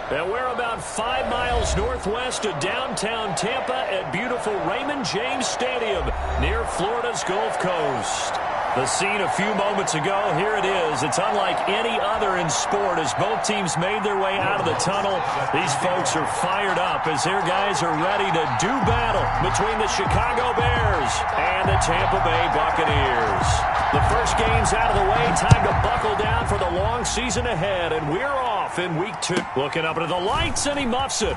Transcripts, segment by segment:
And we're about 5 miles northwest of downtown Tampa at beautiful Raymond James Stadium near Florida's Gulf Coast. The scene a few moments ago, here it is. It's unlike any other in sport as both teams made their way out of the tunnel. These folks are fired up as their guys are ready to do battle between the Chicago Bears and the Tampa Bay Buccaneers. The first game's out of the way. Time to buckle down for the long season ahead, and we're off in week 2. Looking up into the lights, and he muffs it.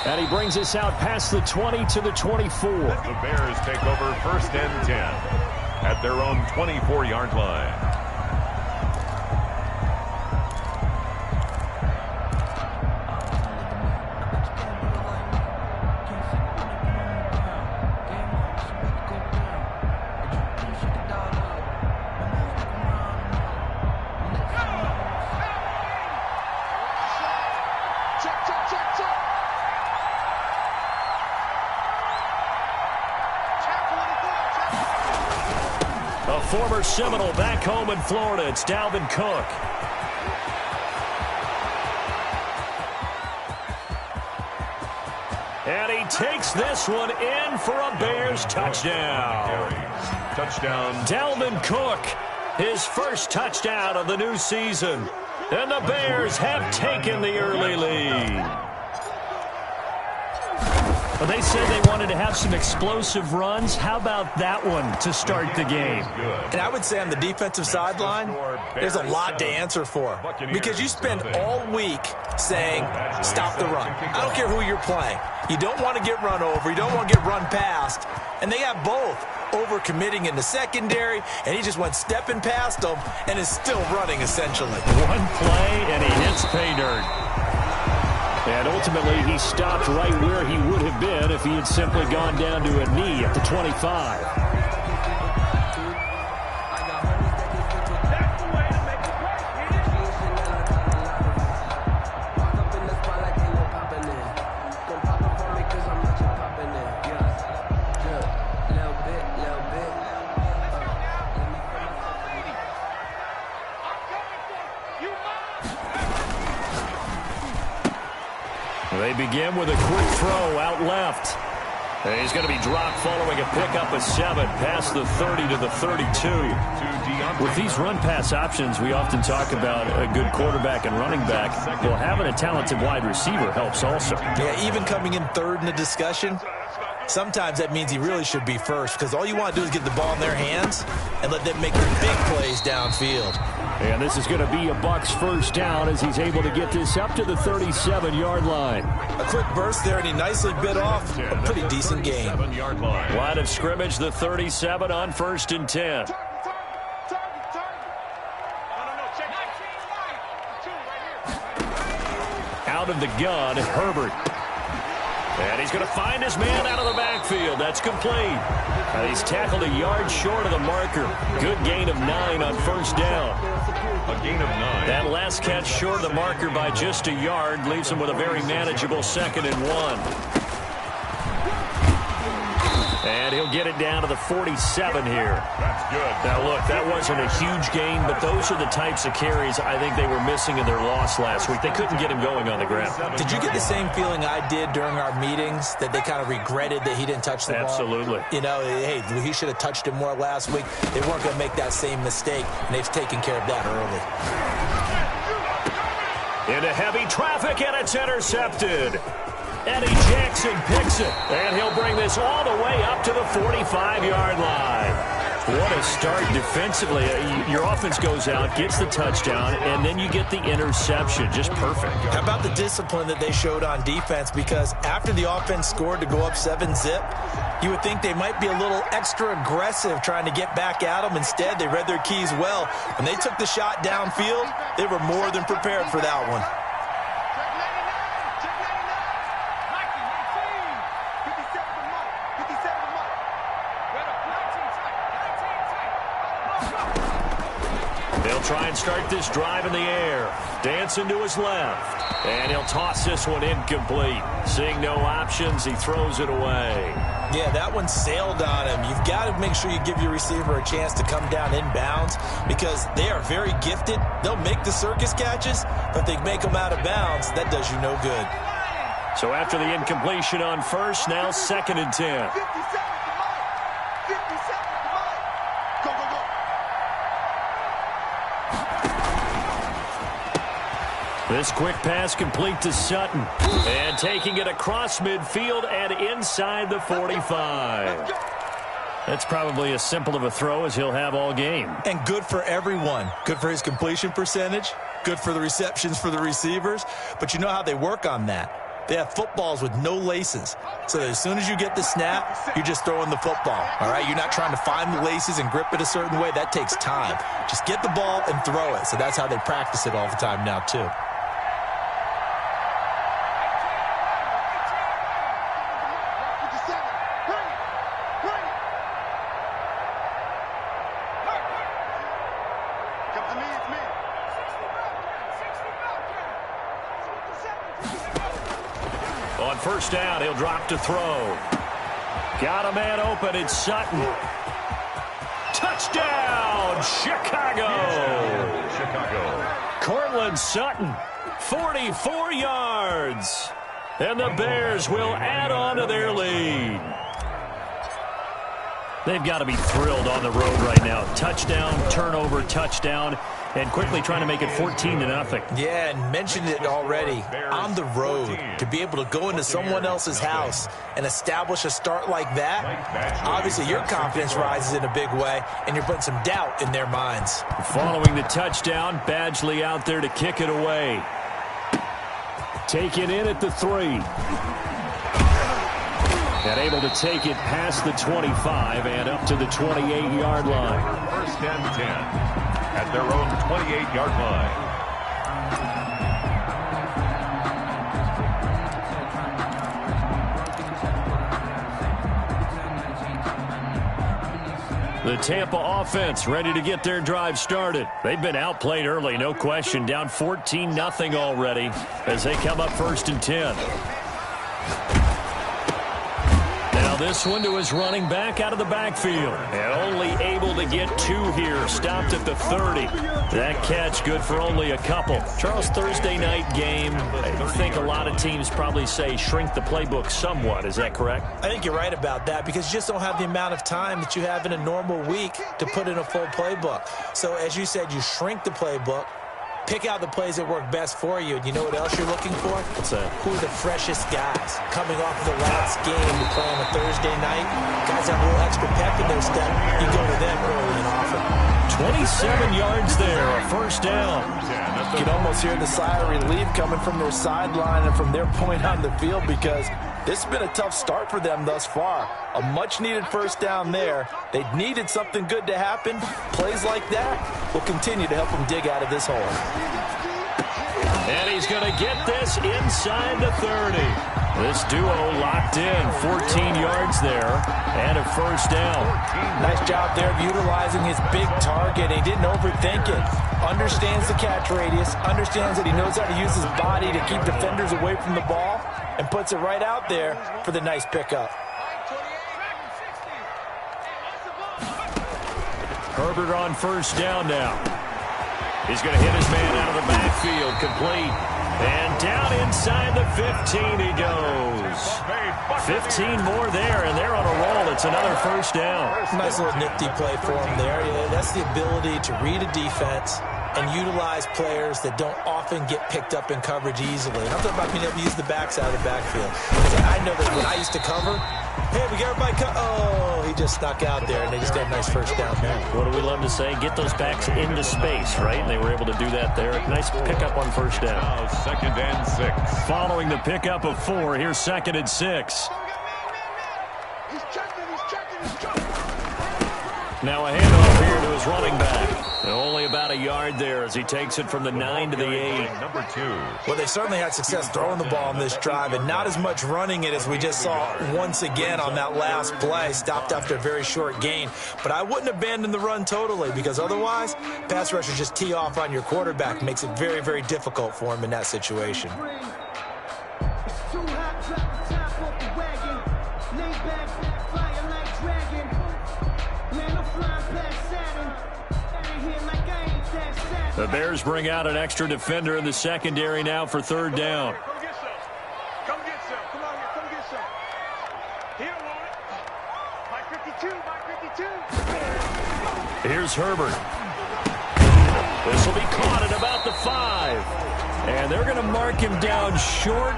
And he brings us out past the 20 to the 24. The Bears take over 1st and 10 at their own 24-yard line. Former Seminole back home in Florida. It's Dalvin Cook. And he takes this one in for a Bears touchdown. Touchdown. Dalvin Cook, his first touchdown of the new season. And the Bears have taken the early lead. Well, they said they wanted to have some explosive runs. How about that one to start the game? And I would say on the defensive sideline, there's a lot to answer for. Because you spend all week saying, stop the run. I don't care who you're playing. You don't want to get run over. You don't want to get run past. And they have both. Overcommitting in the secondary, and he just went stepping past them and is still running, essentially. One play, and he hits pay dirt. And ultimately, he stopped right where he would have been if he had simply gone down to a knee at the 25. They begin with a quick throw out left. And he's going to be dropped following a pickup of 7 past the 30 to the 32. With these run-pass options, we often talk about a good quarterback and running back. Well, having a talented wide receiver helps also. Yeah, even coming in third in the discussion, sometimes that means he really should be first because all you want to do is get the ball in their hands and let them make the big plays downfield. And this is going to be a Bucs first down as he's able to get this up to the 37-yard line. A quick burst there, and he nicely bit off a pretty decent gain. Line of scrimmage, the 37 on 1st and 10. Out of the gun, Herbert. And he's going to find his man out of the backfield. That's complete. And he's tackled a yard short of the marker. Good gain of 9 on 1st down. A gain of 9. That last catch short of the marker by just a yard leaves him with a very manageable 2nd and 1. And he'll get it down to the 47 here. That's good. Now, look, that wasn't a huge gain, but those are the types of carries I think they were missing in their loss last week. They couldn't get him going on the ground. Did you get the same feeling I did during our meetings, that they kind of regretted that he didn't touch the ball? Absolutely. You know, hey, he should have touched it more last week. They weren't going to make that same mistake, and they've taken care of that early. Into heavy traffic, and it's intercepted. Eddie Jackson picks it, and he'll bring this all the way up to the 45-yard line. What a start defensively. Your offense goes out, gets the touchdown, and then you get the interception. Just perfect. How about the discipline that they showed on defense? Because after the offense scored to go up 7-zip, you would think they might be a little extra aggressive trying to get back at them. Instead, they read their keys well. When they took the shot downfield, they were more than prepared for that one. They'll try and start this drive in the air. Dancing to his left. And he'll toss this one incomplete. Seeing no options, he throws it away. Yeah, that one sailed on him. You've got to make sure you give your receiver a chance to come down inbounds because they are very gifted. They'll make the circus catches, but if they make them out of bounds, that does you no good. So after the incompletion on first, now 2nd and 10. This quick pass complete to Sutton. And taking it across midfield and inside the 45. That's probably as simple of a throw as he'll have all game. And good for everyone. Good for his completion percentage. Good for the receptions for the receivers. But you know how they work on that. They have footballs with no laces. So that as soon as you get the snap, you're just throwing the football. All right? You're not trying to find the laces and grip it a certain way. That takes time. Just get the ball and throw it. So that's how they practice it all the time now, too. On first down, he'll drop to throw. Got a man open. It's Sutton. Touchdown, Chicago. Cortland Sutton, 44 yards. And the Bears will add on to their lead. They've got to be thrilled on the road right now. Touchdown, turnover, touchdown, and quickly trying to make it 14-0. Yeah, and mentioned it already. On the road, to be able to go into someone else's house and establish a start like that, obviously your confidence rises in a big way, and you're putting some doubt in their minds. Following the touchdown, Badgley out there to kick it away. Taken in at the 3. And able to take it past the 25 and up to the 28-yard line. 1st and 10 at their own 28-yard line. The Tampa offense ready to get their drive started. They've been outplayed early, no question. Down 14-0 already as they come up 1st and 10. This one to his running back out of the backfield. And only able to get 2 here. Stopped at the 30. That catch good for only a couple. Charles, Thursday night game, I think a lot of teams probably say shrink the playbook somewhat. Is that correct? I think you're right about that because you just don't have the amount of time that you have in a normal week to put in a full playbook. So as you said, you shrink the playbook. Pick out the plays that work best for you. And you know what else you're looking for? What's that? Who are the freshest guys coming off of the last game to play on a Thursday night? Guys have a little extra pep in their step. You go to them early and often. 27 yards there, a 1st down. You can almost hear the sigh of relief coming from their sideline and from their point on the field because this has been a tough start for them thus far. A much-needed 1st down there. They needed something good to happen. Plays like that will continue to help them dig out of this hole. And he's going to get this inside the 30. This duo locked in, 14 yards there, and a 1st down. Nice job there of utilizing his big target. He didn't overthink it. Understands the catch radius, understands that he knows how to use his body to keep defenders away from the ball, and puts it right out there for the nice pickup. Herbert on 1st down now. He's going to hit his man out of the backfield, complete. And down inside the 15 he goes. 15 more there, and they're on a roll. It's another 1st down. Nice little nifty play for him there. Yeah, that's the ability to read a defense and utilize players that don't often get picked up in coverage easily. And I'm talking about being able to use the backs out of the backfield. I know that when I used to cover, hey, we got everybody oh, he just snuck out there, and they just got a nice 1st down there. What do we love to say? Get those backs into space, right? And they were able to do that there. Nice pickup on 1st down. Now 2nd and 6. Following the pickup of 4, here's 2nd and 6. Now a handoff here to his running back. And only about a yard there as he takes it from the 9 to the 8. Number 2. Well, they certainly had success throwing the ball on this drive, and not as much running it as we just saw once again on that last play. Stopped after a very short gain. But I wouldn't abandon the run totally, because otherwise, pass rushers just tee off on your quarterback. Makes it very, very difficult for him in that situation. The Bears bring out an extra defender in the secondary now for third down. Come get some. Come get some. Come on here. Come get some. He don't want it. Mike 52. Mike 52. Here's Herbert. This will be caught at about the 5. And they're going to mark him down short,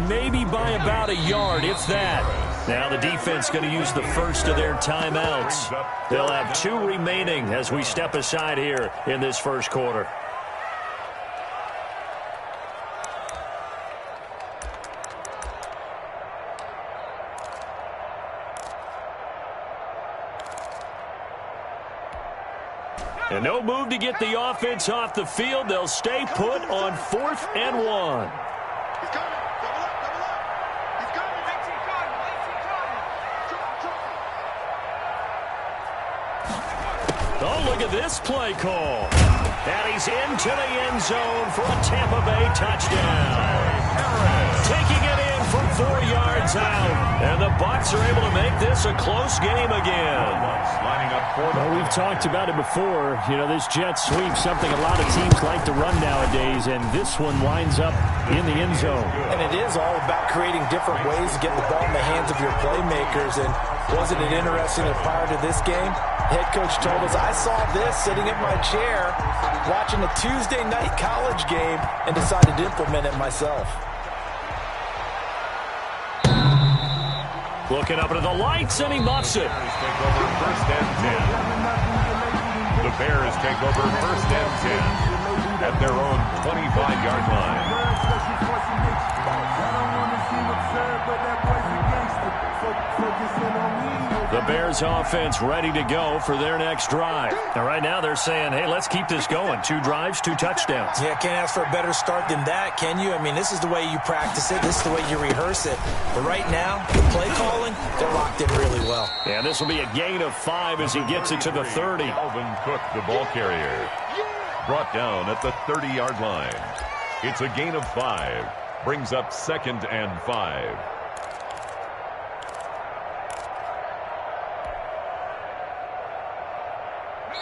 maybe by about a yard, if that. Now the defense going to use the first of their timeouts. They'll have 2 remaining as we step aside here in this first quarter. And no move to get the offense off the field. They'll stay put on 4th and 1. He's coming. Double up. Double up. He's coming. Oh, look at this play call. And he's into the end zone for a Tampa Bay touchdown. Taking it in from 4 yards out. And the Bucs are able to make this a close game again. Lining up for Well, we've talked about it before. You know, this jet sweep, something a lot of teams like to run nowadays, and this one winds up in the end zone. And it is all about creating different ways to get the ball in the hands of your playmakers. And wasn't it interesting that prior to this game, head coach told us, I saw this sitting in my chair watching a Tuesday night college game and decided to implement it myself. Looking up into the lights, and he muffs it. Bears take over 1st and 10. The Bears take over 1st and 10 at their own 25-yard line. The Bears offense ready to go for their next drive. And right now they're saying, hey, let's keep this going. 2 drives, 2 touchdowns. Yeah, can't ask for a better start than that, can you? I mean, this is the way you practice it. This is the way you rehearse it. But right now, the play calling, they're locked in really well. And this will be a gain of 5 as he gets it to the 30. Alvin Cook, the ball carrier, brought down at the 30-yard line. It's a gain of 5. Brings up 2nd and 5.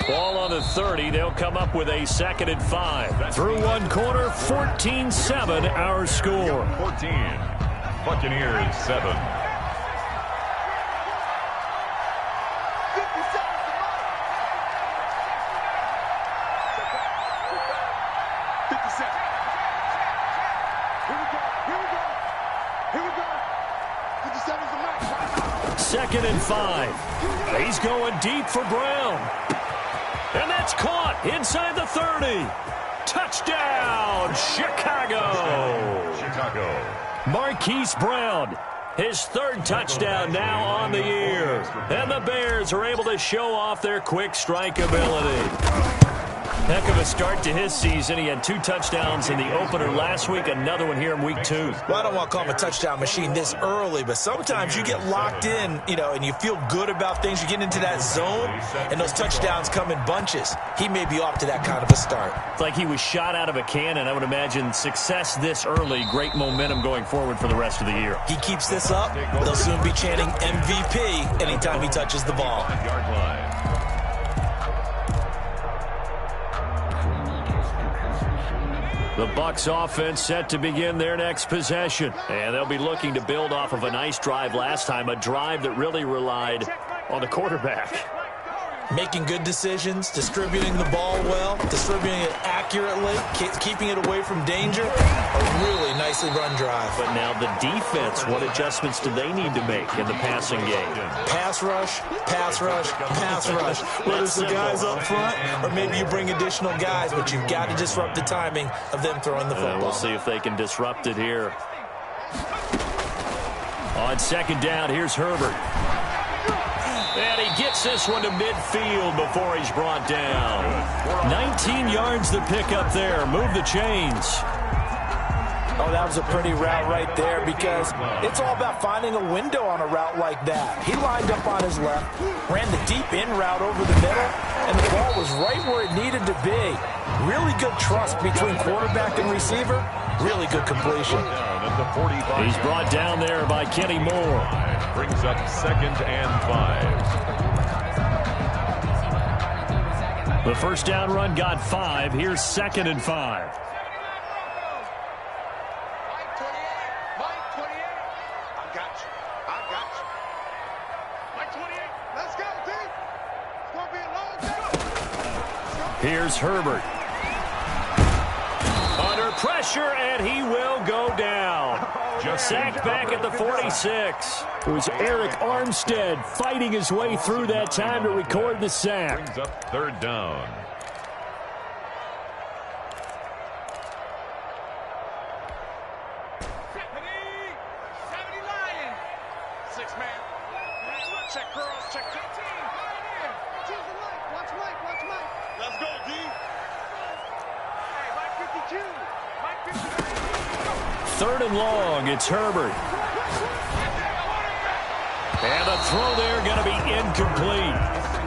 Ball on the 30. They'll come up with a 2nd and 5. Through 1 quarter, 14-7 our score. 14. Buccaneers 7. Second and 5. He's going deep for Brown. And that's caught inside the 30. Touchdown, Chicago. Marquise Brown, his 3rd touchdown now on the year. And the Bears are able to show off their quick strike ability. Heck of a start to his season. He had 2 touchdowns in the opener last week, another one here in week 2. Well, I don't want to call him a touchdown machine this early, but sometimes you get locked in, you know, and you feel good about things. You get into that zone, and those touchdowns come in bunches. He may be off to that kind of a start. It's like he was shot out of a cannon. I would imagine success this early, great momentum going forward for the rest of the year. He keeps this up, they'll soon be chanting MVP anytime he touches the ball. The Bucs offense set to begin their next possession. And they'll be looking to build off of a nice drive last time, a drive that really relied on the quarterback. Making good decisions, distributing the ball well, distributing it accurately, keeping it away from danger. A really nicely run drive. But now the defense, what adjustments do they need to make in the passing game? Pass rush, pass rush, pass rush. Whether it's the guys up front or maybe you bring additional guys, but you've got to disrupt the timing of them throwing the football. We'll see if they can disrupt it here. On 2nd down, here's Herbert. And he gets this one to midfield before he's brought down. 19 yards to pick up there. Move the chains. Oh, that was a pretty route right there because it's all about finding a window on a route like that. He lined up on his left, ran the deep in route over the middle, and the ball was right where it needed to be. Really good trust between quarterback and receiver. Really good completion. He's brought down there by Kenny Moore. Brings up 2nd and 5. The first down run got 5. Here's 2nd and 5. Here's Herbert. Under pressure, and he will go down. Sacked back at the 46. It was Eric Armstead fighting his way through that time to record the sack. Brings up 3rd down. Third and long, it's Herbert. And the throw there going to be incomplete.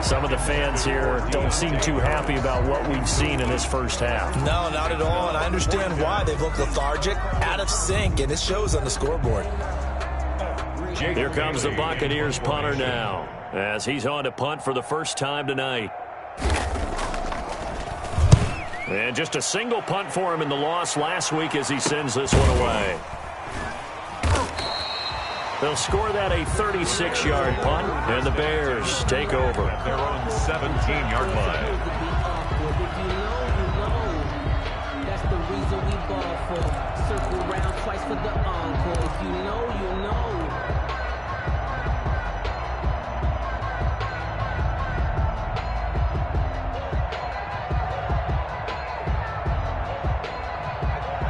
Some of the fans here don't seem too happy about what we've seen in this first half. No, not at all, and I understand why. They've looked lethargic, out of sync, and it shows on the scoreboard. Here comes the Buccaneers punter now, as he's on to punt for the first time tonight. And just a single punt for him in the loss last week as he sends this one away. They'll score that a 36-yard punt, and the Bears take over. Their own 17-yard line. That's the reason we ball for. Circle round twice for the encore. If you know, you know.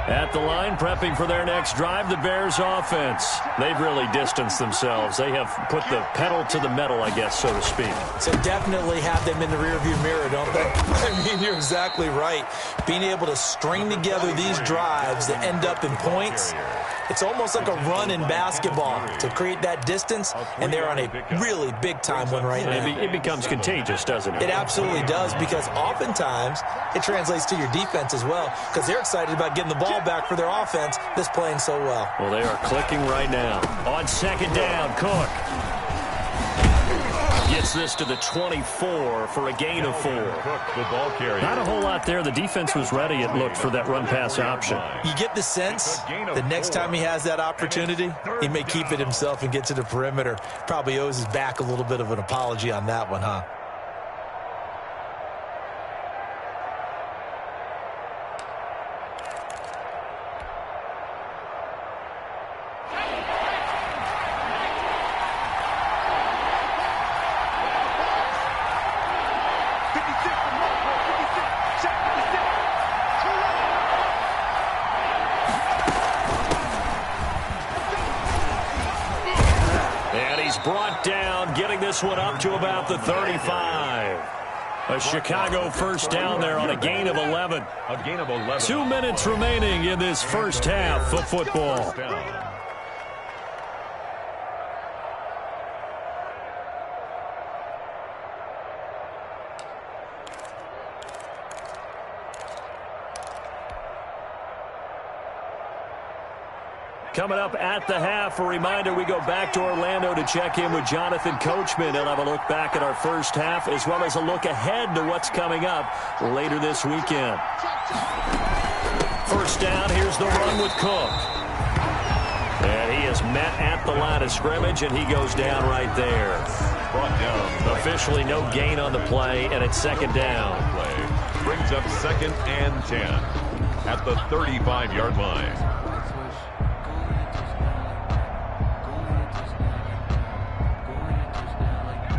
At the line, prepping for their next drive, the Bears offense. They've really distanced themselves. They have put the pedal to the metal, I guess, so to speak. So definitely have them in the rearview mirror, don't they? I mean, you're exactly right. Being able to string together these drives that end up in points, it's almost like a run in basketball to create that distance, and they're on a really big-time one right now. It becomes contagious, doesn't it? It absolutely does, because oftentimes it translates to your defense as well, because they're excited about getting the ball back for their offense that's playing so well. Well, they are clicking right now. On second down, Cook gets this to the 24 for a gain of 4. Cook, the ball carrier. Not a whole lot there. The defense was ready, it looked, for that run-pass option. You get the sense the next time he has that opportunity, he may keep it himself and get to the perimeter. Probably owes his back a little bit of an apology on that one, huh? Brought down, getting this one up to about the 35. A Chicago first down there on a gain of 11. A gain of 11. 2 minutes remaining in this first half of football. Coming up at the half, a reminder, we go back to Orlando to check in with Jonathan Coachman and have a look back at our first half, as well as a look ahead to what's coming up later this weekend. First down, here's the run with Cook. And he is met at the line of scrimmage, and he goes down right there. Brought down. Officially no gain on the play, and it's second down. Play brings up 2nd and 10 at the 35-yard line.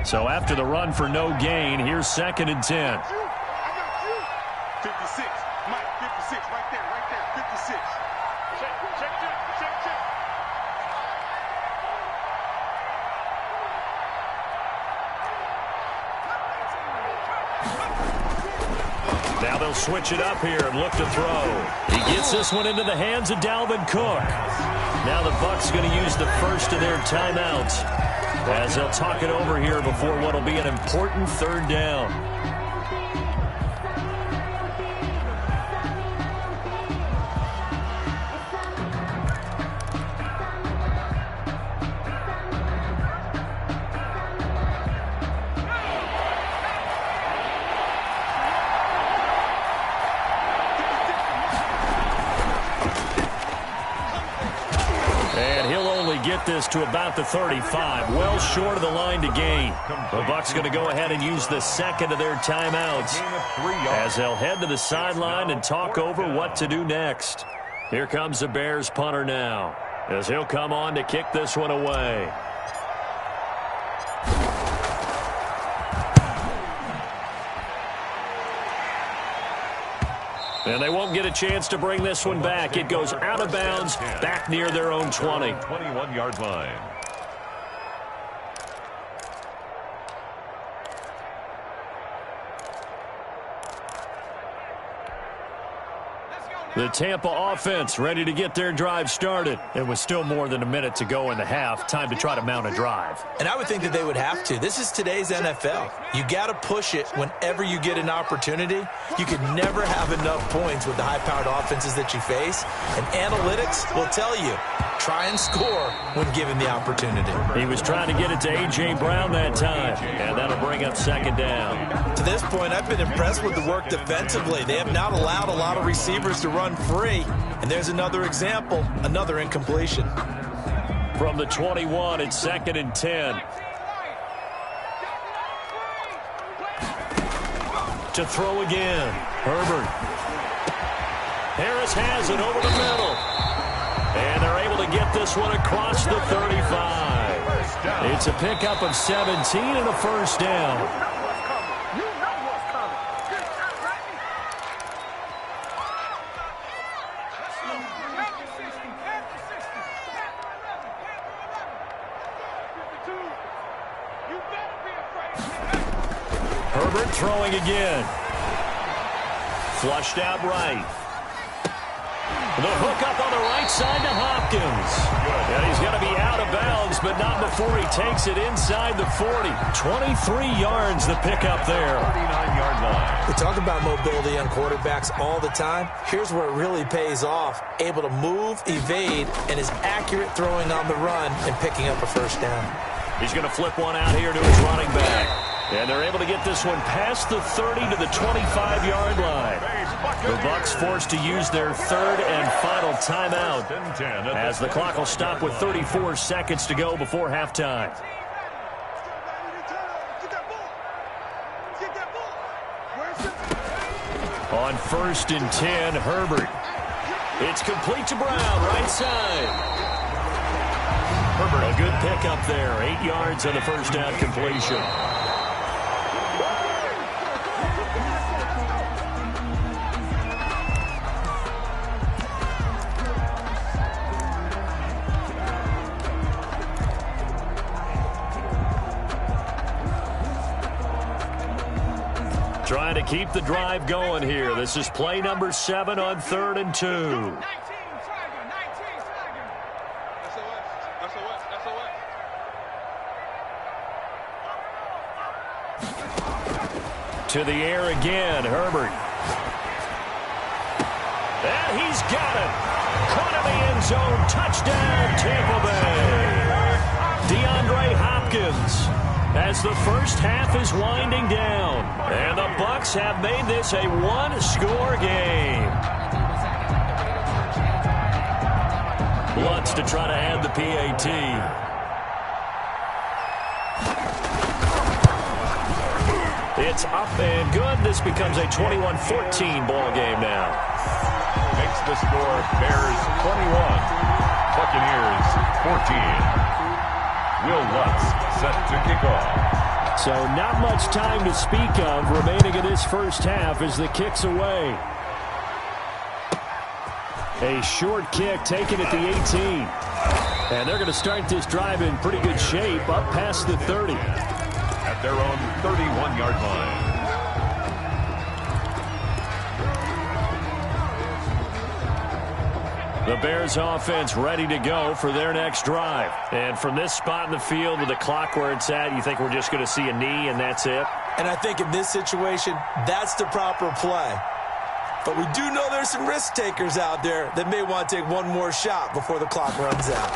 So after the run for no gain, here's 2nd and 10. 56. Mike, 56. Right there. 56. Check. Now they'll switch it up here and look to throw. He gets this one into the hands of Dalvin Cook. Now the Bucs going to use the first of their timeouts as they'll talk it over here before what will be an important third down. Get this to about the 35, well short of the line to gain. The Bucs going to go ahead and use the second of their timeouts as they'll head to the sideline and talk over what to do next. Here comes the Bears punter now as he'll come on to kick this one away. And they won't get a chance to bring this one back. It goes out of bounds, back near their own 20. 21-yard line. The Tampa offense ready to get their drive started. It was still more than a minute to go in the half. Time to try to mount a drive. And I would think that they would have to. This is today's NFL. You got to push it whenever you get an opportunity. You can never have enough points with the high-powered offenses that you face. And analytics will tell you, try and score when given the opportunity. He was trying to get it to A.J. Brown that time, and that'll bring up second down. To this point, I've been impressed with the work defensively. They have not allowed a lot of receivers to run free. And there's another example, another incompletion. From the 21, it's 2nd and 10. To throw again, Herbert. Harris has it over the middle. And they're able to get this one across the 35. It's a pickup of 17 and a first down. Herbert throwing again. Flushed out right. The hook up on the right side to Hopkins. And he's going to be out of bounds, but not before he takes it inside the 40. 23 yards the pickup there. 39-yard line. We talk about mobility on quarterbacks all the time. Here's where it really pays off. Able to move, evade, and is accurate throwing on the run and picking up a first down. He's going to flip one out here to his running back. And they're able to get this one past the 30 to the 25-yard line. The Bucs forced to use their third and final timeout as the clock will stop with 34 seconds to go before halftime. On 1st and 10, Herbert. It's complete to Brown, right side. Herbert, a good pickup there. 8 yards on the first down completion. Trying to keep the drive going here. This is play number 7 on 3rd and 2. To the air again, Herbert. And he's got it. Caught in the end zone. Touchdown, Tampa Bay. DeAndre Hopkins. As the first half is winding down. And the Bucs have made this a one-score game. Lutz to try to add the PAT. It's up and good. This becomes a 21-14 ball game now. Makes the score Bears 21, Buccaneers 14. Will Lutz set to kick off. So not much time to speak of remaining in this first half as the kick's away. A short kick taken at the 18. And they're going to start this drive in pretty good shape up past the 30. At their own 31-yard line. The Bears offense ready to go for their next drive. And from this spot in the field with the clock where it's at, you think we're just going to see a knee and that's it? And I think in this situation, that's the proper play. But we do know there's some risk takers out there that may want to take one more shot before the clock runs out.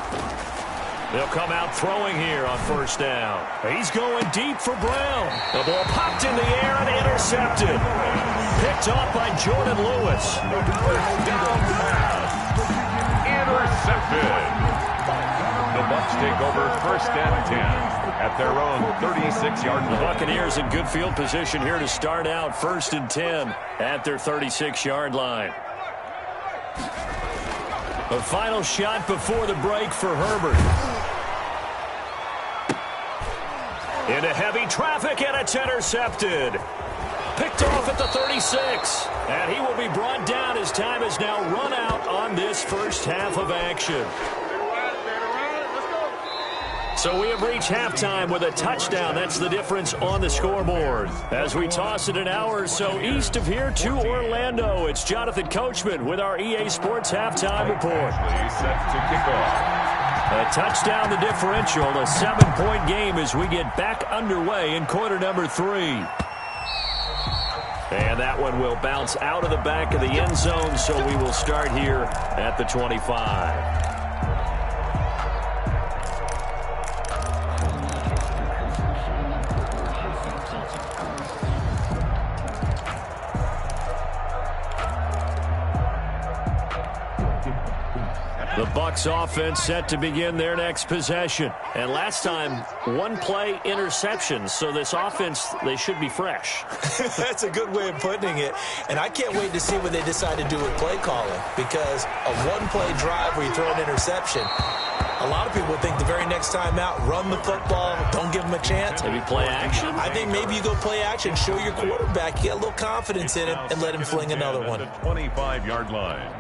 They'll come out throwing here on first down. He's going deep for Brown. The ball popped in the air and intercepted. Picked off by Jordan Lewis. First down pass. Intercepted. The Bucs take over first and 10 at their own 36-yard line. The Buccaneers in good field position here to start out first and 10 at their 36-yard line. The final shot before the break for Herbert. Into heavy traffic, and it's intercepted. Picked off at the 36. And he will be brought down as time has now run out on this first half of action. So we have reached halftime with a touchdown. That's the difference on the scoreboard. As we toss it an hour or so east of here to Orlando, it's Jonathan Coachman with our EA Sports Halftime Report. Set to kick off. A touchdown the differential, a 7-point game as we get back underway in quarter number 3. And that one will bounce out of the back of the end zone, so we will start here at the 25. The Bucs offense set to begin their next possession. And last time, one-play interception. So this offense, they should be fresh. That's a good way of putting it. And I can't wait to see what they decide to do with play calling. Because a one-play drive where you throw an interception, a lot of people think the very next time out, run the football, don't give them a chance. Maybe play action? I think maybe you go play action, show your quarterback, you get a little confidence in him, and let him fling another one. 25-yard line.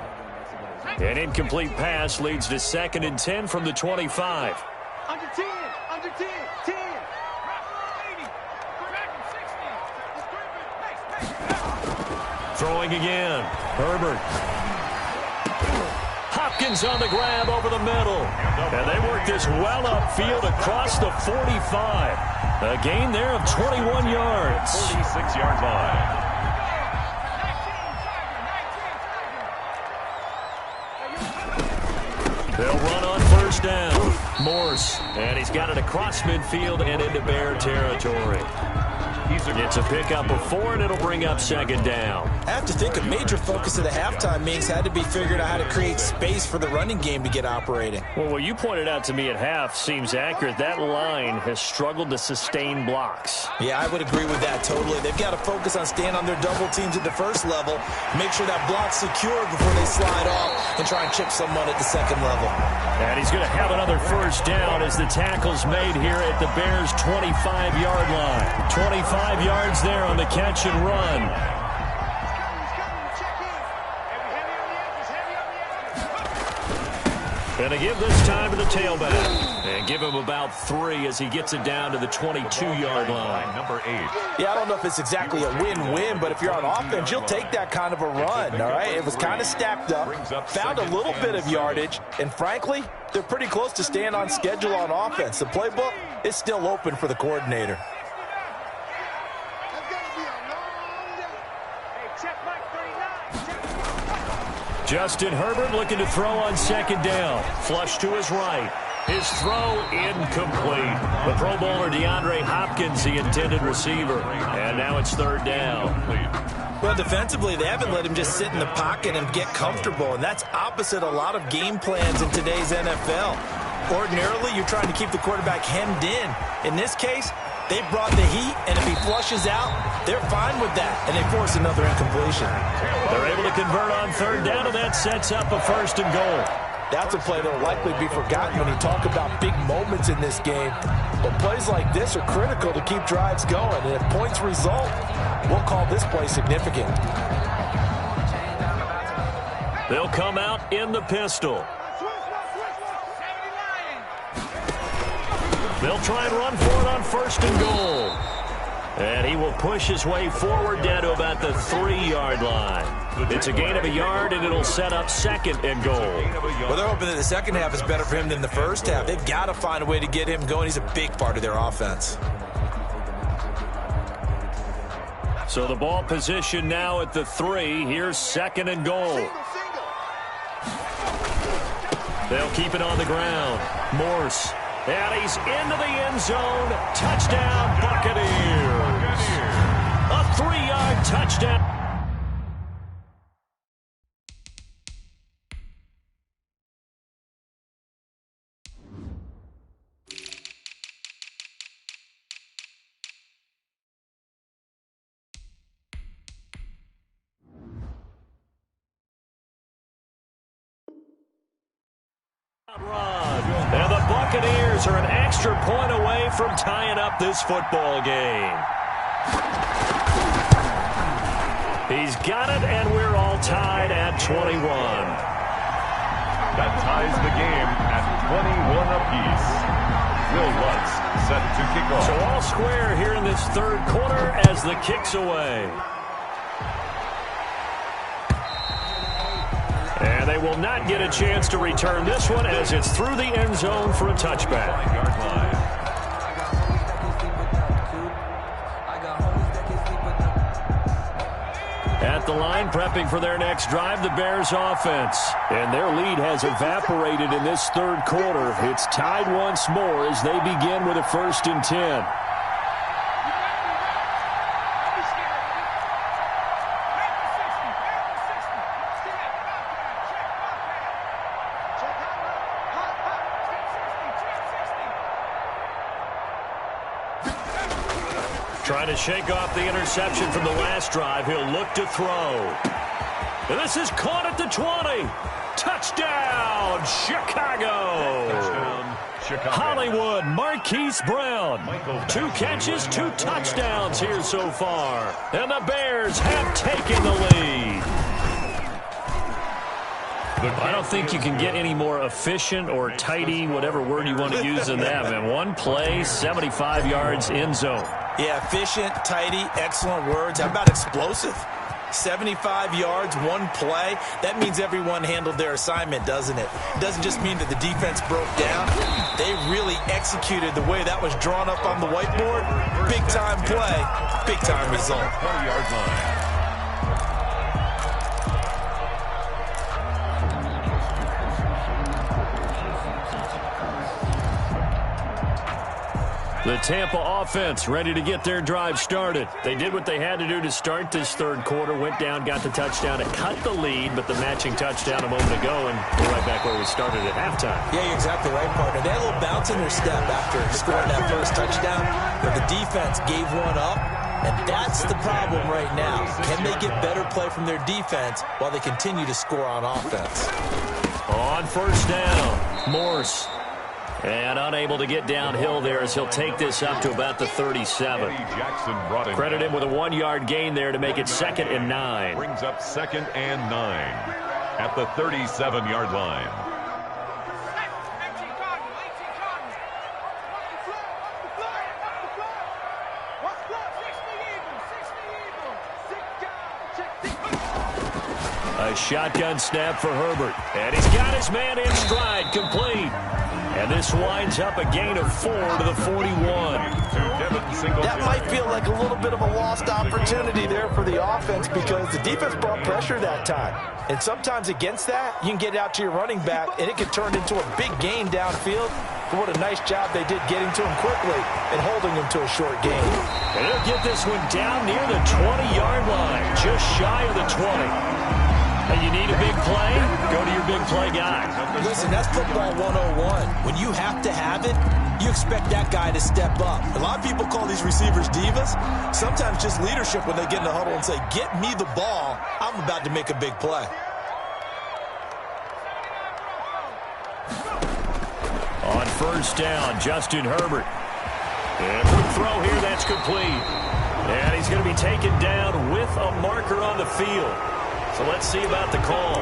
An incomplete pass leads to 2nd and 10 from the 25. Under 10, under 10, 10. Throwing again. Herbert. Hopkins on the grab over the middle. And they work this well upfield across the 45. A gain there of 21 yards. 46-yard line. They'll run on first down. Morse. And he's got it across midfield and into Bear territory. It's a pickup of 4, and it'll bring up 2nd down. I have to think a major focus of the halftime meetings had to be figuring out how to create space for the running game to get operating. Well, what you pointed out to me at half seems accurate. That line has struggled to sustain blocks. Yeah, I would agree with that totally. They've got to focus on staying on their double teams at the first level, make sure that block's secure before they slide off and try and chip someone at the second level. And he's going to have another first down as the tackle's made here at the Bears' 25-yard line. 25 yards there on the catch and run. Going to give this time to the tailback. And give him about 3 as he gets it down to the 22-yard line. Number 8. Yeah, I don't know if it's exactly a win-win, but if you're on offense, you'll take that kind of a run, all right? It was kind of stacked up, found a little bit of yardage, and frankly, they're pretty close to staying on schedule on offense. The playbook is still open for the coordinator. Justin Herbert looking to throw on 2nd down. Flush to his right. His throw incomplete. The Pro Bowler DeAndre Hopkins, the intended receiver. And now it's 3rd down. Well, defensively, they haven't let him just sit in the pocket and get comfortable, and that's opposite a lot of game plans in today's NFL. Ordinarily, you're trying to keep the quarterback hemmed in. In this case, they brought the heat, and if he flushes out, they're fine with that, and they force another incompletion. They're able to convert on 3rd down, and that sets up a 1st and goal. That's a play that will likely be forgotten when you talk about big moments in this game. But plays like this are critical to keep drives going, and if points result, we'll call this play significant. They'll come out in the pistol. They'll try and run for it on 1st and goal. And he will push his way forward down to about the 3-yard line. It's a gain of a yard, and it'll set up 2nd and goal. Well, they're hoping that the second half is better for him than the first half. They've got to find a way to get him going. He's a big part of their offense. So the ball position now at the 3. Here's 2nd and goal. They'll keep it on the ground. Morse. And he's into the end zone. Touchdown, Buccaneers. A 3-yard touchdown. And the Buccaneers are an extra point away from tying up this football game. He's got it, and we're all tied at 21. That ties the game at 21 apiece. Will Lutz set to kick off. So all square here in this 3rd quarter as the kick's away. And they will not get a chance to return this one as it's through the end zone for a touchback. At the line, prepping for their next drive, the Bears offense. And their lead has evaporated in this 3rd quarter. It's tied once more as they begin with a 1st and 10. Trying to shake off the interception from the last drive. He'll look to throw. And this is caught at the 20. Touchdown, Chicago. Touchdown, Chicago. Hollywood, Marquise Brown. 2 catches, 2 touchdowns here so far. And the Bears have taken the lead. I don't think you can get any more efficient or tidy, whatever word you want to use in that, man. 1 play, 75 yards, end zone. Yeah, efficient, tidy, excellent words. How about explosive? 75 yards, 1 play. That means everyone handled their assignment, doesn't it? It doesn't just mean that the defense broke down. They really executed the way that was drawn up on the whiteboard. Big-time play, big-time result. 20-yard line. The Tampa offense ready to get their drive started. They did what they had to do to start this 3rd quarter, went down, got the touchdown, and cut the lead, but the matching touchdown a moment ago, and we're right back where we started at halftime. Yeah, you're exactly right, partner. They had a little bounce in their step after scoring that first touchdown, but the defense gave one up, and that's the problem right now. Can they get better play from their defense while they continue to score on offense? On 1st down, Morse. And unable to get downhill there as he'll take this up to about the 37. Credit him with a 1-yard gain there to make it 2nd and 9. Brings up 2nd and 9 at the 37-yard line. A shotgun snap for Herbert. And he's got his man in stride, complete. And this winds up a gain of 4 to the 41. That might feel like a little bit of a lost opportunity there for the offense because the defense brought pressure that time. And sometimes against that, you can get out to your running back, and it can turn into a big gain downfield. But what a nice job they did getting to him quickly and holding him to a short gain. And they'll get this one down near the 20-yard line, just shy of the 20. You need a big play? Go to your big play guy. Listen, that's football 101. When you have to have it, you expect that guy to step up. A lot of people call these receivers divas. Sometimes just leadership when they get in the huddle and say, get me the ball. I'm about to make a big play. On 1st down, Justin Herbert. And quick throw here, that's complete. And he's going to be taken down with a marker on the field. So let's see about the call.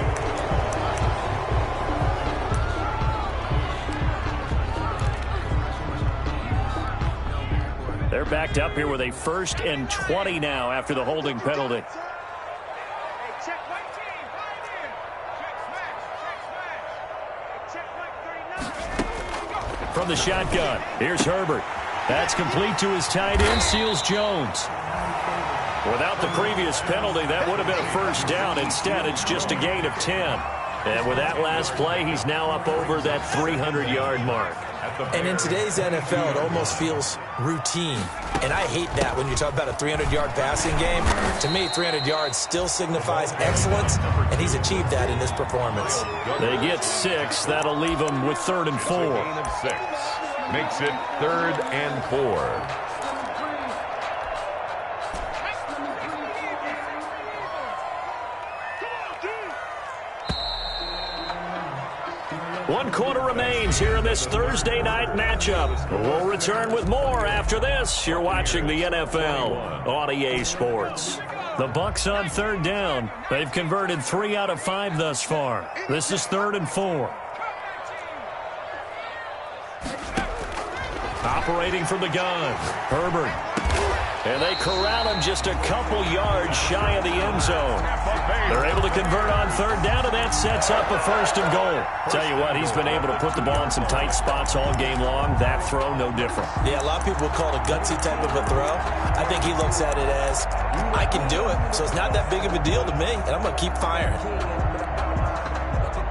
They're backed up here with a 1st and 20 now after the holding penalty. From the shotgun, here's Herbert. That's complete to his tight end, Seals Jones. Without the previous penalty, that would have been a 1st down. Instead, it's just a gain of 10. And with that last play, he's now up over that 300-yard mark. And in today's NFL, it almost feels routine. And I hate that when you talk about a 300-yard passing game. To me, 300 yards still signifies excellence, and he's achieved that in this performance. They get 6. That'll leave them with 3rd and 4. Gain of 6. Makes it 3rd and 4. One quarter remains here in this Thursday night matchup. We'll return with more after this. You're watching the NFL on EA Sports. The Bucs on 3rd down. They've converted 3 out of 5 thus far. This is 3rd and 4. Operating from the gun, Herbert. And they corral him just a couple yards shy of the end zone. They're able to convert on 3rd down, and that sets up a 1st and goal. Tell you what, he's been able to put the ball in some tight spots all game long. That throw, no different. Yeah, a lot of people would call it a gutsy type of a throw. I think he looks at it as, I can do it, so it's not that big of a deal to me, and I'm going to keep firing.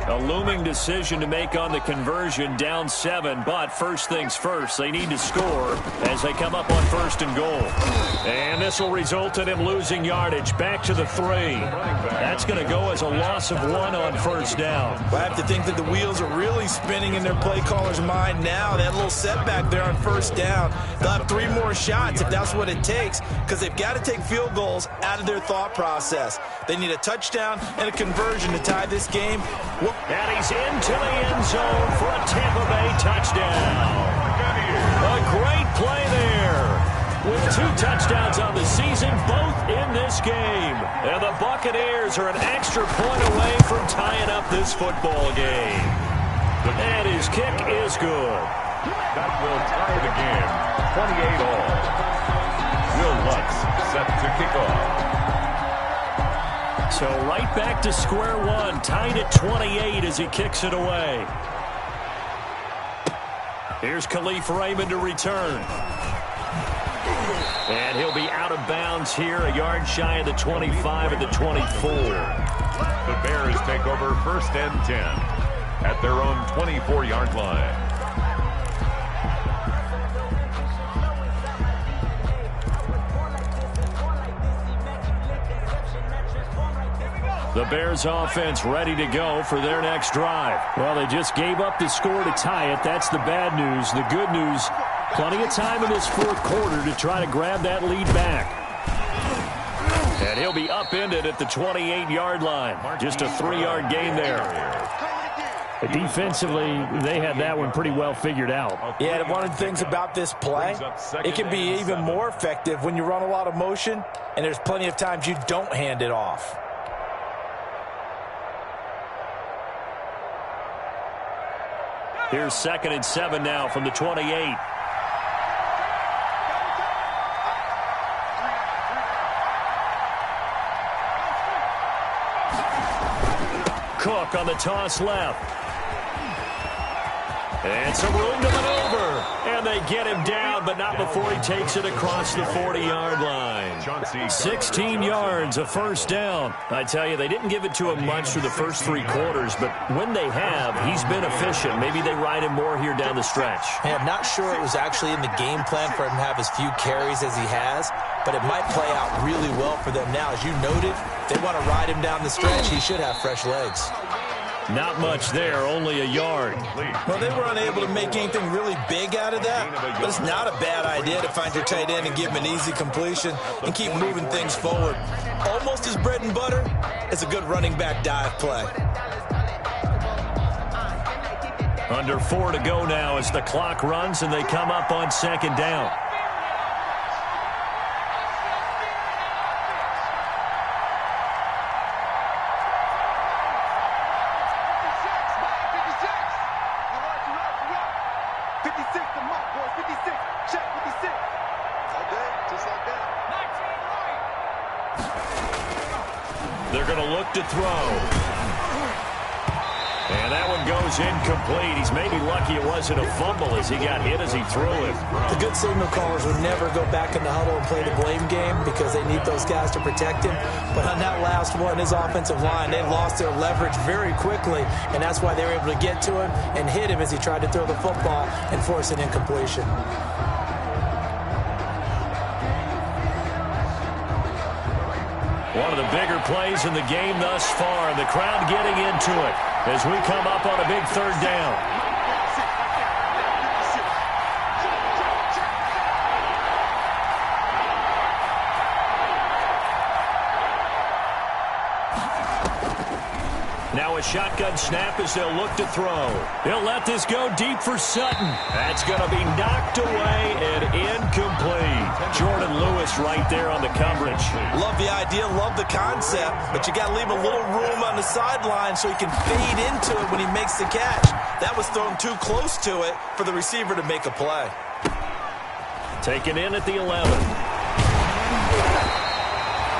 A looming decision to make on the conversion, down 7, but first things first, they need to score as they come up on 1st and goal. And this will result in him losing yardage, back to the 3. That's going to go as a loss of 1 on 1st down. I have to think that the wheels are really spinning in their play caller's mind now. That little setback there on 1st down. They'll have 3 more shots if that's what it takes, because they've got to take field goals out of their thought process. They need a touchdown and a conversion to tie this game. And he's into the end zone for a Tampa Bay touchdown. A great play there. With 2 touchdowns on the season, both in this game. And the Buccaneers are an extra point away from tying up this football game. And his kick is good. That will tie the game. 28 all. Will Lutz set to kick off. So right back to square one, tied at 28 as he kicks it away. Here's Khalif Raymond to return. And he'll be out of bounds here, a yard shy of the 25 at the 24. The Bears take over 1st and 10 at their own 24-yard line. The Bears offense ready to go for their next drive. Well, they just gave up the score to tie it. That's the bad news. The good news, plenty of time in this 4th quarter to try to grab that lead back. And he'll be upended at the 28-yard line. Just a 3-yard gain there. Defensively, they had that one pretty well figured out. Yeah, and one of the things about this play, it can be even more effective when you run a lot of motion, and there's plenty of times you don't hand it off. Here's 2nd and 7 now from the 28. Cook on the toss left. And some room to maneuver. And they get him down, but not before he takes it across the 40-yard line. 16 yards, a 1st down. I tell you, they didn't give it to him much through the first 3 quarters, but when they have, he's been efficient. Maybe they ride him more here down the stretch. Hey, I'm not sure it was actually in the game plan for him to have as few carries as he has, but it might play out really well for them now. As you noted, they want to ride him down the stretch. He should have fresh legs. Not much there, only a yard. Well, they were unable to make anything really big out of that, but it's not a bad idea to find your tight end and give him an easy completion and keep moving things forward. Almost as bread and butter as a good running back dive play. Under 4 to go now as the clock runs and they come up on 2nd down. They're going to look to throw. And that one goes incomplete. He's maybe lucky it wasn't a fumble as he got hit as he threw it. The good signal callers would never go back in the huddle and play the blame game because they need those guys to protect him. But on that last one, his offensive line, they lost their leverage very quickly, and that's why they were able to get to him and hit him as he tried to throw the football and force an incompletion. One of the bigger plays in the game thus far, and the crowd getting into it as we come up on a big third down. Now a shotgun snap as they'll look to throw. He'll let this go deep for Sutton. That's going to be knocked away and incomplete. Jordan Lewis right there on the coverage. Love the idea, love the concept, but you got to leave a little room on the sideline so he can fade into it when he makes the catch. That was thrown too close to it for the receiver to make a play. Taken in at the 11.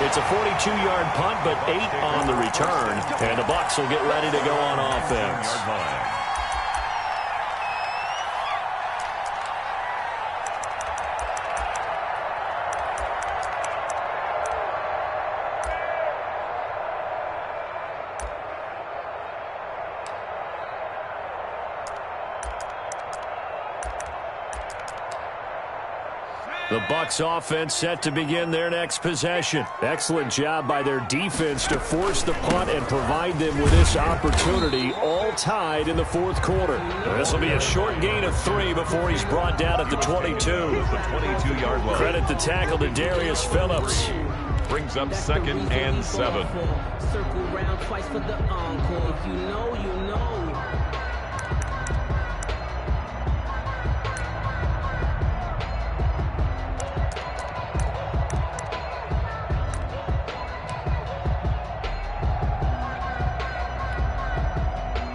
It's a 42-yard punt, but 8 on the return. And the Bucs will get ready to go on offense. The Bucs offense set to begin their next possession. Excellent job by their defense to force the punt and provide them with this opportunity, all tied in the fourth quarter. This will be a short gain of 3 before he's brought down at the 22. The 22-yard line. Credit the tackle to Darius Phillips. Brings up 2nd and 7. Circle round twice for the encore. If you know, you know.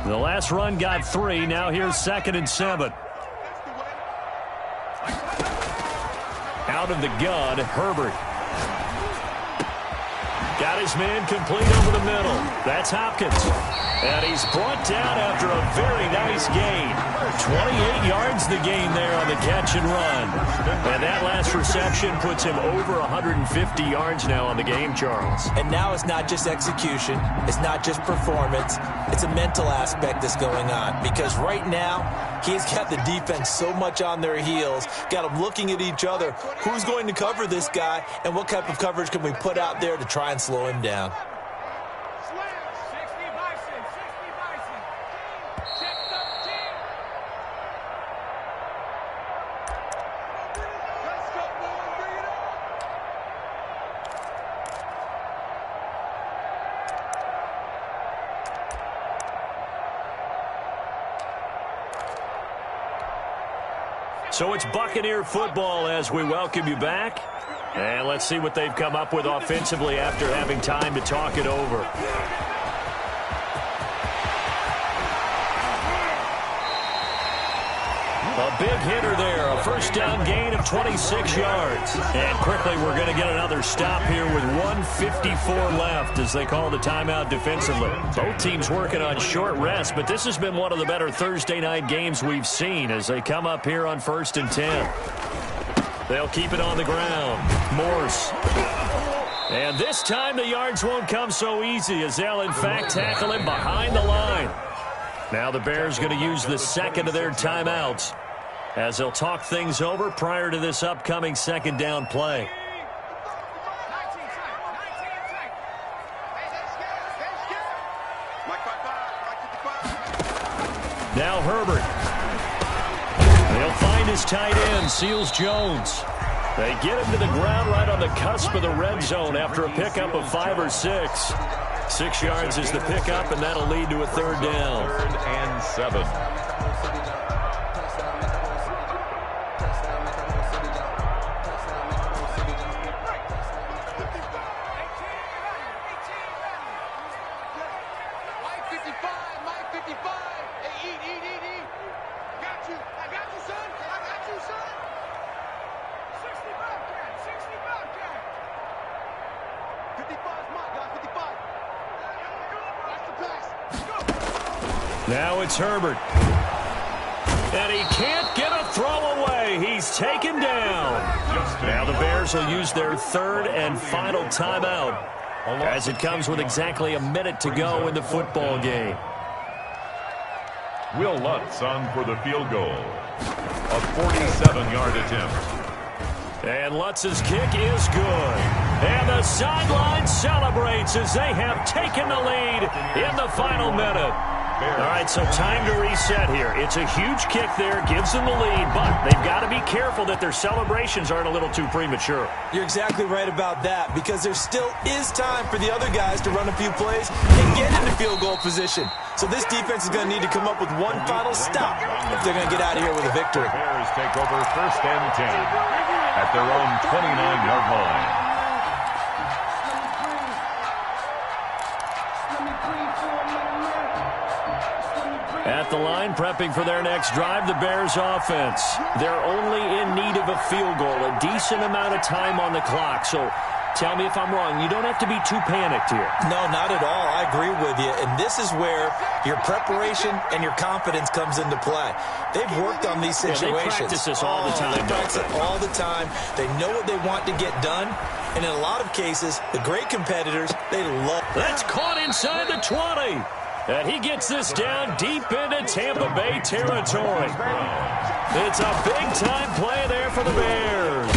The last run got 3. Now here's 2nd and 7. Out of the gun, Herbert. Got his man complete over the middle. That's Hopkins. And he's brought down after a very nice gain. 28 yards the gain there on the catch and run. And that last reception puts him over 150 yards now on the game, Charles. And now it's not just execution. It's not just performance. It's a mental aspect that's going on. Because right now, he's got the defense so much on their heels, got them looking at each other. Who's going to cover this guy, and what type of coverage can we put out there to try and slow him down? So it's Buccaneer football as we welcome you back. And let's see what they've come up with offensively after having time to talk it over. A big hitter there, a first down gain of 26 yards. And quickly we're going to get another stop here with 1:54 left as they call the timeout defensively. Both teams working on short rest, but this has been one of the better Thursday night games we've seen as they come up here on 1st and 10. They'll keep it on the ground. Morse. And this time the yards won't come so easy as they'll in fact tackle him behind the line. Now the Bears going to use the second of their timeouts as they'll talk things over prior to this upcoming second down play. Now Herbert. They'll find his tight end, Seals Jones. They get him to the ground right on the cusp of the red zone after a pickup of 5 or 6. 6 yards is the pickup, and that'll lead to a third down. 3rd and 7. Now it's Herbert. And he can't get a throw away. He's taken down. Now the Bears will use their third and final timeout as it comes with exactly a minute to go in the football game. Will Lutz on for the field goal. A 47-yard attempt. And Lutz's kick is good. And the sideline celebrates as they have taken the lead in the final minute. All right, so time to reset here. It's a huge kick there, gives them the lead, but they've got to be careful that their celebrations aren't a little too premature. You're exactly right about that, because there still is time for the other guys to run a few plays and get into field goal position. So this defense is going to need to come up with one final stop if they're going to get out of here with a victory. The Bears take over 1st and 10 at their own 29-yard line. At the line, prepping for their next drive, the Bears offense. They're only in need of a field goal, a decent amount of time on the clock. So tell me if I'm wrong. You don't have to be too panicked here. No, not at all. I agree with you. And this is where your preparation and your confidence comes into play. They've worked on these situations. They practice this all the time. They practice it all the time. They know what they want to get done. And in a lot of cases, the great competitors, they love. That's caught inside the 20. And he gets this down deep into Tampa Bay territory. It's a big-time play there for the Bears.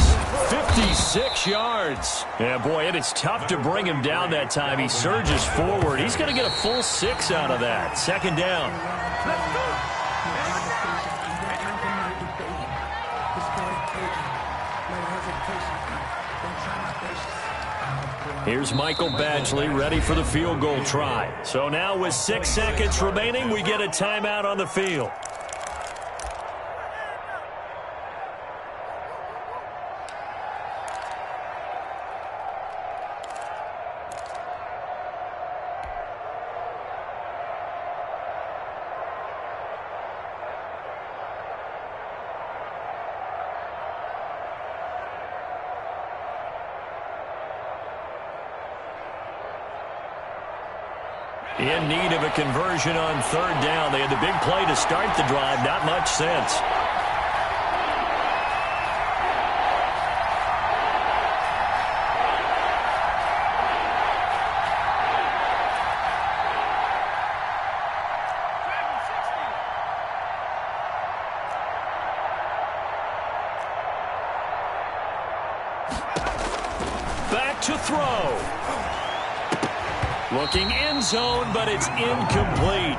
56 yards. Yeah, boy, it is tough to bring him down that time. He surges forward. He's going to get a full 6 out of that. 2nd down. Here's Michael Badgley ready for the field goal try. So now with 6 seconds remaining, we get a timeout on the field. In need of a conversion on 3rd down. They had the big play to start the drive. Not much sense. Back to throw. Looking end zone, but it's incomplete.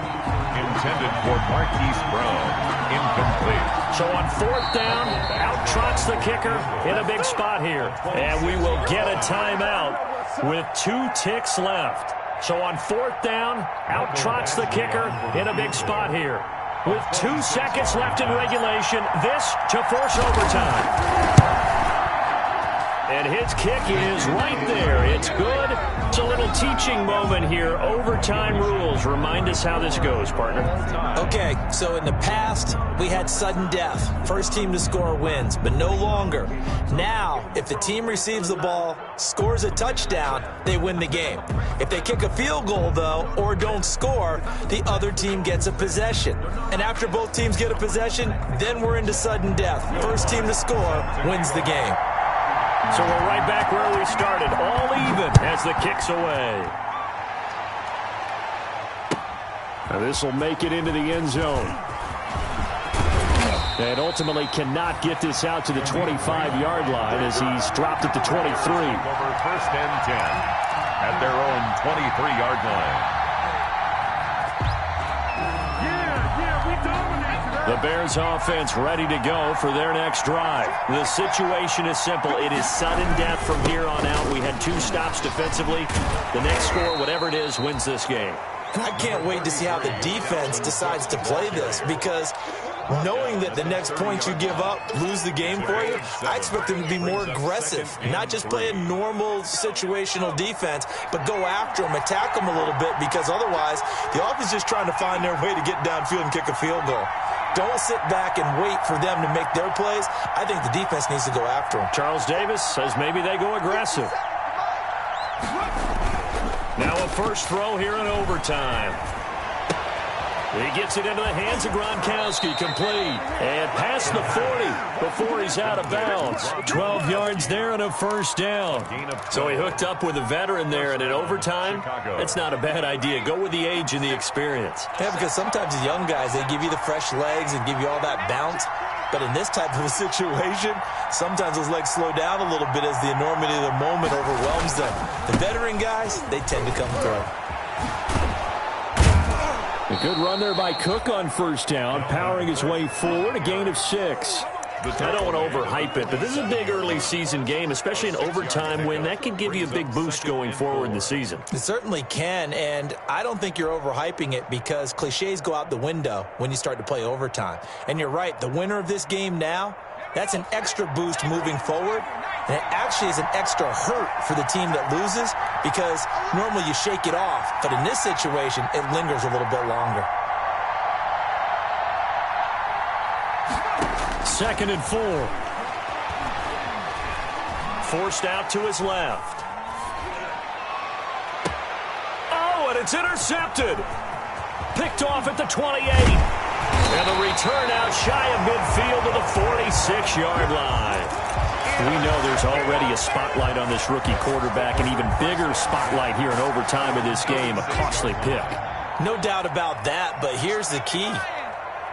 Intended for Marquise Brown. Incomplete. So on 4th down, out trots the kicker in a big spot here. And we will get a timeout with 2 ticks left. So on 4th down, out trots the kicker in a big spot here. With 2 seconds left in regulation, this to force overtime. And his kick is right there. It's good. It's a little teaching moment here. Overtime rules. Remind us how this goes, partner. Okay, so in the past, we had sudden death. First team to score wins, but no longer. Now, if the team receives the ball, scores a touchdown, they win the game. If they kick a field goal, though, or don't score, the other team gets a possession. And after both teams get a possession, then we're into sudden death. First team to score wins the game. So we're right back where we started, all even as the kick's away. Now this will make it into the end zone. And ultimately cannot get this out to the 25-yard line as he's dropped at the 23. Over 1st and 10 at their own 23-yard line. The Bears offense ready to go for their next drive. The situation is simple. It is sudden death from here on out. We had 2 stops defensively. The next score, whatever it is, wins this game. And I can't wait to see how the defense decides to play this, because knowing that the next point you give up, lose the game for you, I expect them to be more aggressive. Not just play a normal situational defense, but go after them, attack them a little bit, because otherwise the offense is just trying to find their way to get downfield and kick a field goal. Don't sit back and wait for them to make their plays. I think the defense needs to go after them. Charles Davis says maybe they go aggressive. Now a first throw here in overtime. He gets it into the hands of Gronkowski, complete. And past the 40 before he's out of bounds. 12 yards there and a first down. So he hooked up with a veteran there, and in overtime, that's not a bad idea. Go with the age and the experience. Yeah, because sometimes the young guys, they give you the fresh legs and give you all that bounce. But in this type of a situation, sometimes those legs slow down a little bit as the enormity of the moment overwhelms them. The veteran guys, they tend to come through. A good run there by Cook on first down, powering his way forward, a gain of 6. I don't want to overhype it, but this is a big early season game, especially an overtime win. That can give you a big boost going forward in the season. It certainly can, and I don't think you're overhyping it because cliches go out the window when you start to play overtime. And you're right, the winner of this game now, that's an extra boost moving forward, and it actually is an extra hurt for the team that loses because normally you shake it off, but in this situation, it lingers a little bit longer. 2nd and 4. Forced out to his left. Oh, and it's intercepted. Picked off at the 28. And the return out shy of midfield to the 46-yard line. We know there's already a spotlight on this rookie quarterback, an even bigger spotlight here in overtime of this game, a costly pick. No doubt about that, but here's the key.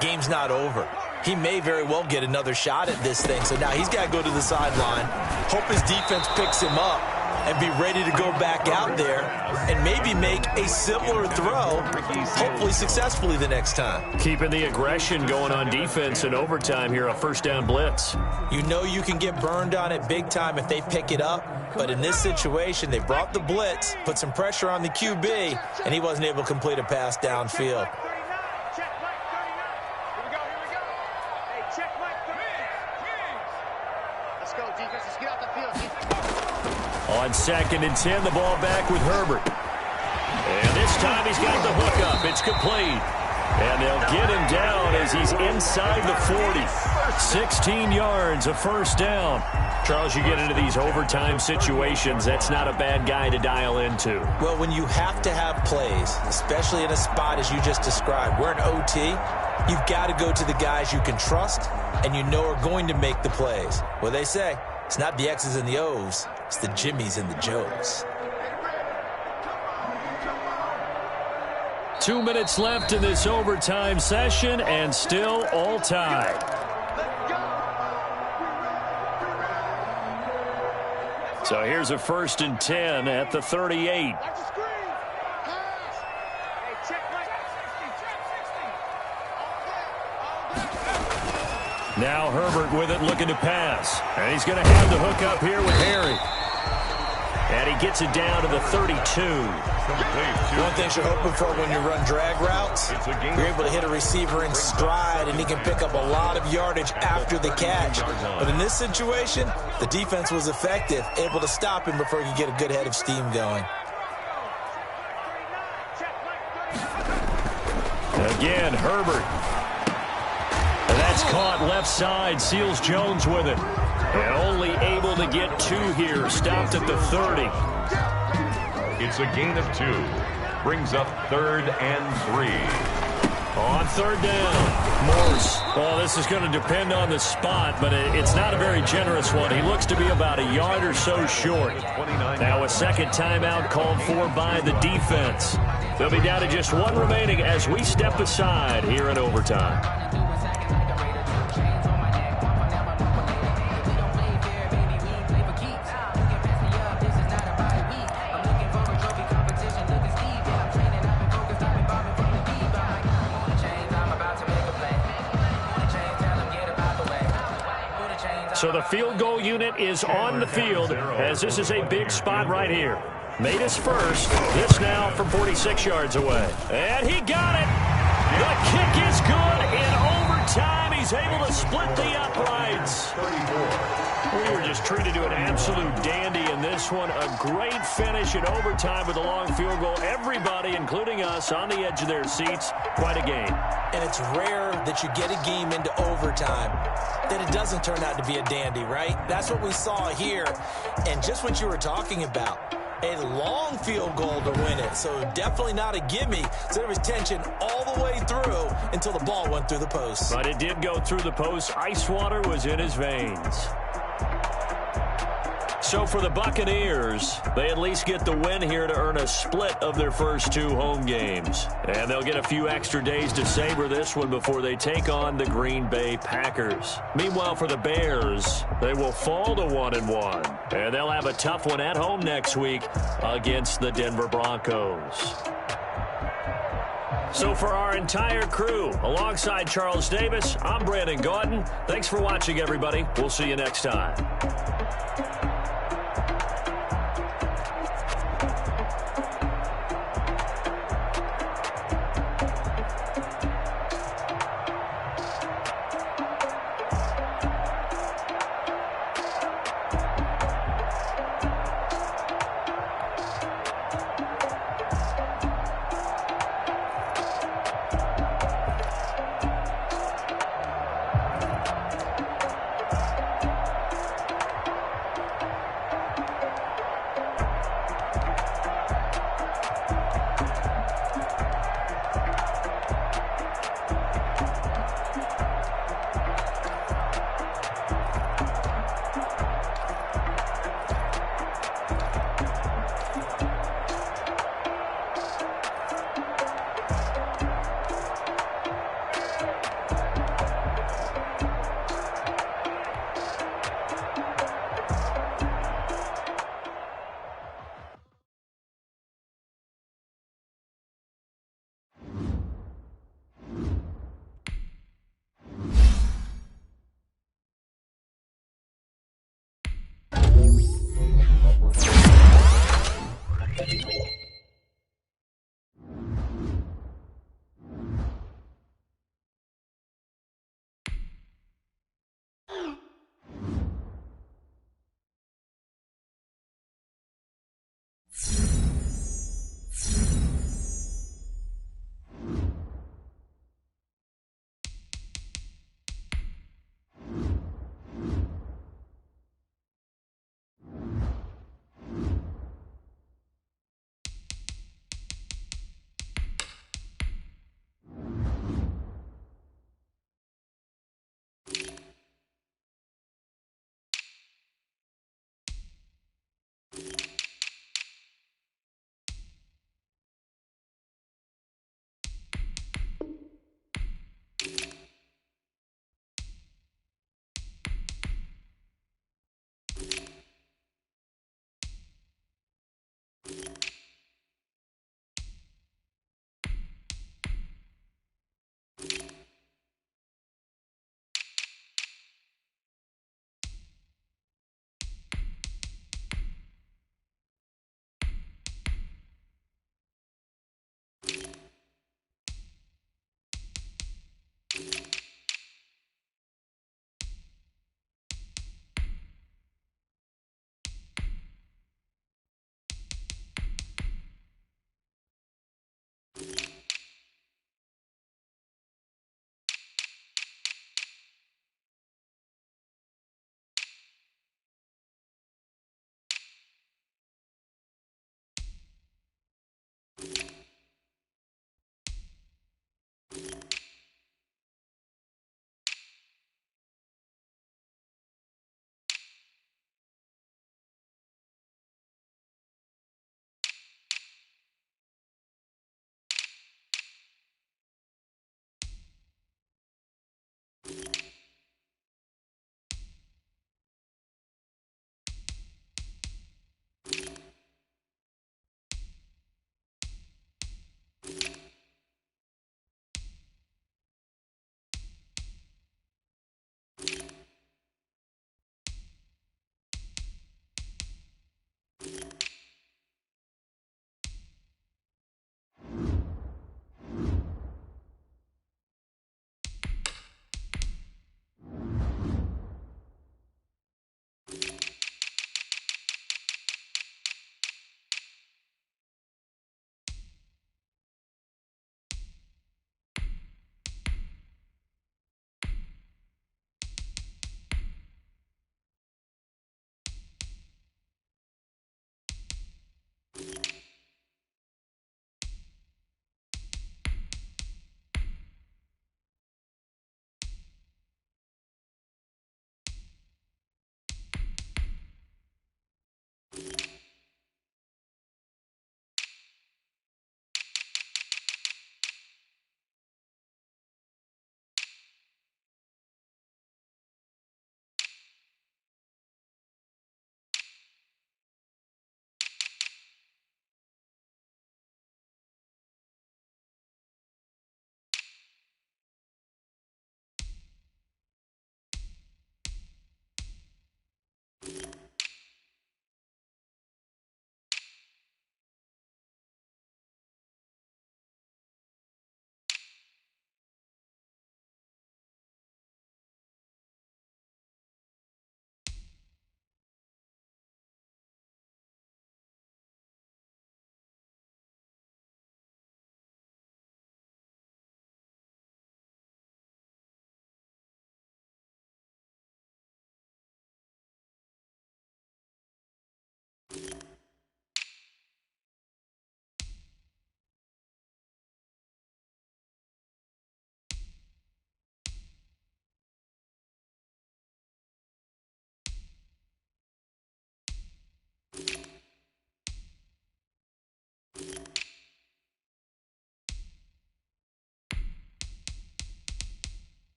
Game's not over. He may very well get another shot at this thing, so now he's got to go to the sideline, hope his defense picks him up, and be ready to go back out there and maybe make a similar throw, hopefully successfully the next time. Keeping the aggression going on defense in overtime here, a first down blitz. You know you can get burned on it big time if they pick it up, but in this situation, they brought the blitz, put some pressure on the QB, and he wasn't able to complete a pass downfield. On 2nd and 10, the ball back with Herbert. And this time he's got the hookup. It's complete. And they'll get him down as he's inside the 40. 16 yards, a first down. Charles, you get into these overtime situations, that's not a bad guy to dial into. Well, when you have to have plays, especially in a spot as you just described, we're in OT, you've got to go to the guys you can trust and you know are going to make the plays. Well, they say it's not the X's and the O's, it's the Jimmys and the Joes. 2 minutes left in this overtime session, and still all tied. So here's a 1st and 10 at the 38. Now Herbert with it, looking to pass. And he's going to have the hook up here with Harry. And he gets it down to the 32. One thing you're hoping for when you run drag routes, you're able to hit a receiver in stride, and he can pick up a lot of yardage after the catch. But in this situation, the defense was effective, able to stop him before he could get a good head of steam going. Again, Herbert. And that's caught left side. Seals Jones with it. And only able to get 2 here. Stopped at the 30. It's a gain of 2. Brings up 3rd and 3. On 3rd down, Morse. Well, this is going to depend on the spot, but it's not a very generous one. He looks to be about a yard or so short. Now a second timeout called for by the defense. They'll be down to just 1 remaining as we step aside here in overtime. So the field goal unit is on the field as this is a big spot right here. Made his first. This now from 46 yards away. And he got it. The kick is good in overtime. He's able to split the uprights. We were just treated to an absolute dandy in this one. A great finish in overtime with a long field goal. Everybody, including us, on the edge of their seats. Quite a game. And it's rare that you get a game into overtime that it doesn't turn out to be a dandy, right? That's what we saw here. And just what you were talking about. a long field goal to win it. So definitely not a gimme. So there was tension all the way through until the ball went through the post. But it did go through the post. Ice water was in his veins. So for the Buccaneers, they at least get the win here to earn a split of their first 2 home games. And they'll get a few extra days to savor this one before they take on the Green Bay Packers. Meanwhile, for the Bears, they will fall to 1-1. And they'll have a tough one at home next week against the Denver Broncos. So for our entire crew, alongside Charles Davis, I'm Brandon Gaudin. Thanks for watching, everybody. We'll see you next time.